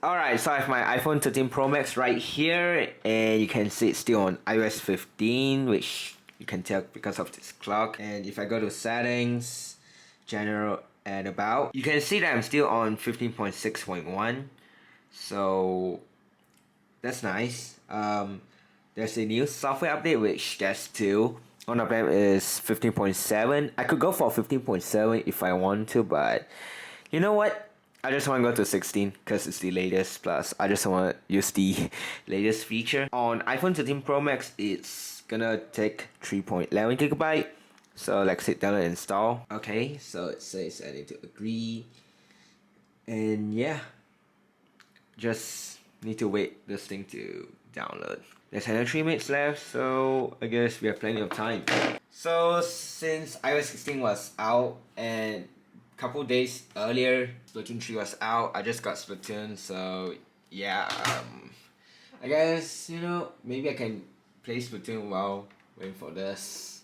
Alright, so I have my iPhone 13 Pro Max right here, and you can see it's still on iOS 15, which you can tell because of this clock. And if I go to settings, general and about, you can see that I'm still on 15.6.1. So that's nice. There's a new software update, which there's two. One of them is 15.7. I could go for 15.7 if I want to, but you know what? I just want to go to 16 because it's the latest. Plus, I just want to use the latest feature. On iPhone 13 Pro Max, it's gonna take 3.11 gigabyte. So let's hit download and install. Okay, so it says I need to agree. And yeah, just need to wait this thing to download. There's another 3 minutes left, so I guess we have plenty of time. So since iOS 16 was out and couple days earlier Splatoon 3 was out, I just got Splatoon, so yeah, I guess, you know, maybe I can play Splatoon while waiting for this.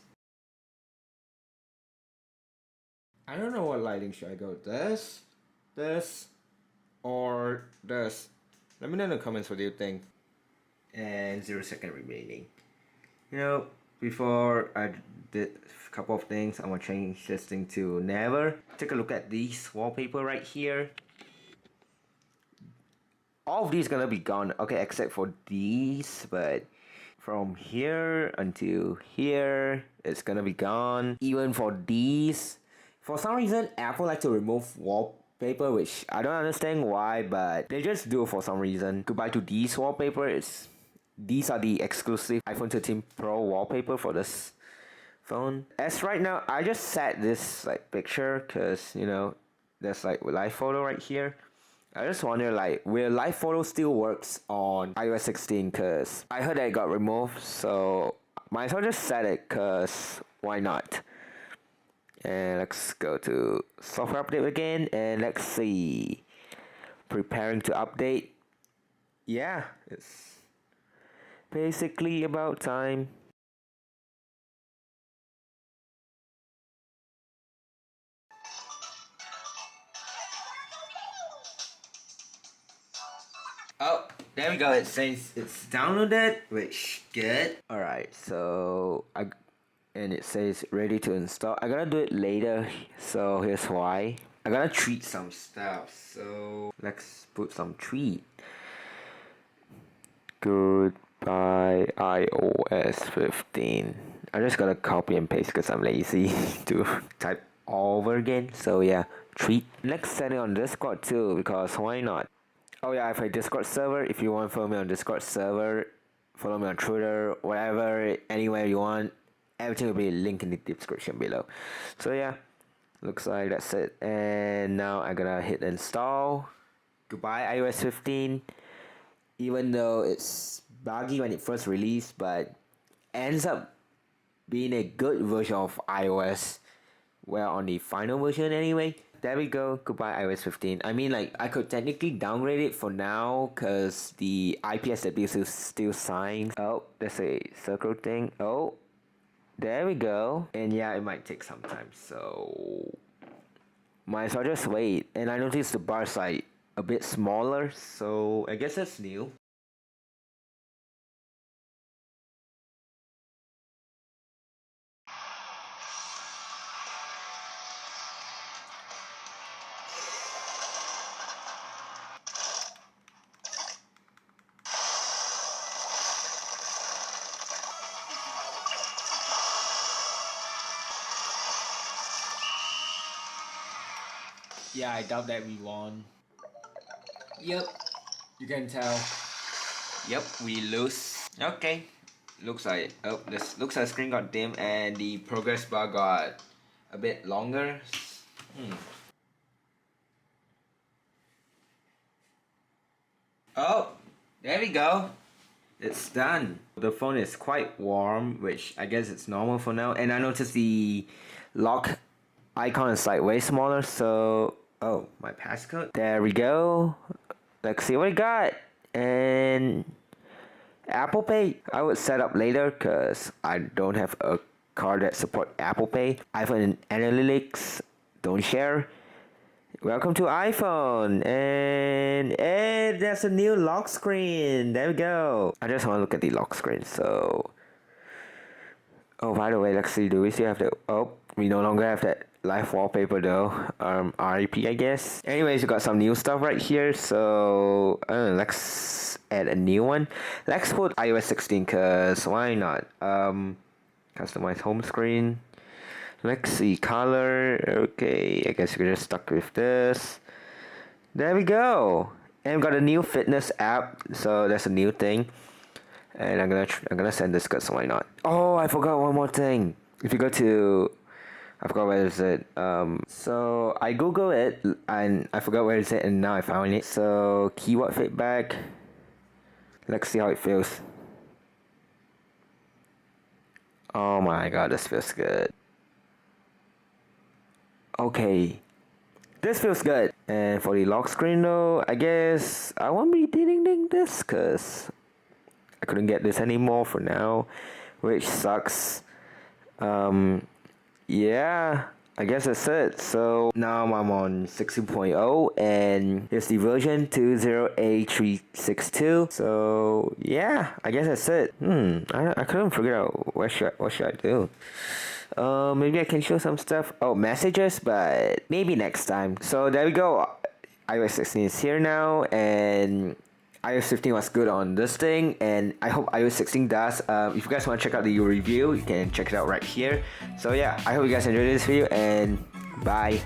I don't know what lighting should I go, this, or this. Let me know in the comments what you think. And 0 second remaining. You know, before I did a couple of things, I'm gonna change this thing to never. Take a look at these wallpaper right here. All of these gonna be gone, okay, except for these, but from here until here, it's gonna be gone. Even for these, for some reason, Apple like to remove wallpaper, which I don't understand why, but they just do it for some reason. Goodbye to these wallpaper. These are the exclusive iPhone 13 Pro wallpaper for this phone. As right now, I just set this like picture because, you know, there's like live photo right here. I just wonder, like, will live photo still works on iOS 16? Because I heard that it got removed, so might as well just set it, because why not? And let's go to software update again, and let's see. Preparing to update. Yeah, it's basically about time. Oh, there we go. It says it's downloaded, which good. Alright, so and it says ready to install. I'm gonna do it later, so here's why. I'm gonna treat some stuff, so let's put some treat. Goodbye iOS 15. I'm just gonna copy and paste because I'm lazy to type all over again. So yeah, treat. Next setting on Discord too, because why not? Oh yeah, I have a Discord server. If you want to follow me on Discord server, follow me on Twitter, whatever, anywhere you want. Everything will be linked in the description below. So yeah, looks like that's it. And now I'm gonna hit install. Goodbye iOS 15. Even though it's buggy when it first released, but ends up being a good version of iOS. Well, on the final version anyway. There we go. Goodbye iOS 15. I mean, like, I could technically downgrade it for now because the IPSW is still signed. Oh, there's a circle thing. Oh, there we go. And yeah, it might take some time, so might as well just wait. And I noticed the bar's like a bit smaller, so I guess that's new. Yeah, I doubt that we won. Yep, you can tell. Yep, we lose. Okay, looks like this looks like the screen got dim and the progress bar got a bit longer. Oh, there we go. It's done. The phone is quite warm, which I guess it's normal for now. And I noticed the lock icon is like way smaller. So, oh, my passcode. There we go. Let's see what I got. And Apple Pay, I would set up later because I don't have a card that support Apple Pay. iPhone analytics, don't share. Welcome to iPhone, and there's a new lock screen. There we go. I just want to look at the lock screen. So, oh, by the way, let's see. Do we still have the? Oh, we no longer have that live wallpaper though. RIP, I guess. Anyways, we got some new stuff right here. So, let's add a new one. Let's put iOS 16, cause why not? Customize home screen. Let's see, color. Okay, I guess we're just stuck with this. There we go. And we got a new fitness app, so that's a new thing. And I'm gonna send this cause why not? Oh, I forgot one more thing. If you go to, I forgot where is it. So I Google it and I forgot where is it, and now I found it. So keyword feedback. Let's see how it feels. Oh my god, this feels good. Okay, this feels good. And for the lock screen though, I guess I won't be deleting this because I couldn't get this anymore for now, which sucks. Yeah, I guess that's it. So now I'm on 16.0 and here's the version 20A362. So yeah, I guess that's it. I couldn't figure out what should I do. Maybe I can show some stuff. Oh, messages, but maybe next time. So there we go. iOS 16 is here now, and iOS 15 was good on this thing, and I hope iOS 16 does. If you guys want to check out the review, you can check it out right here. So yeah, I hope you guys enjoyed this video, and bye.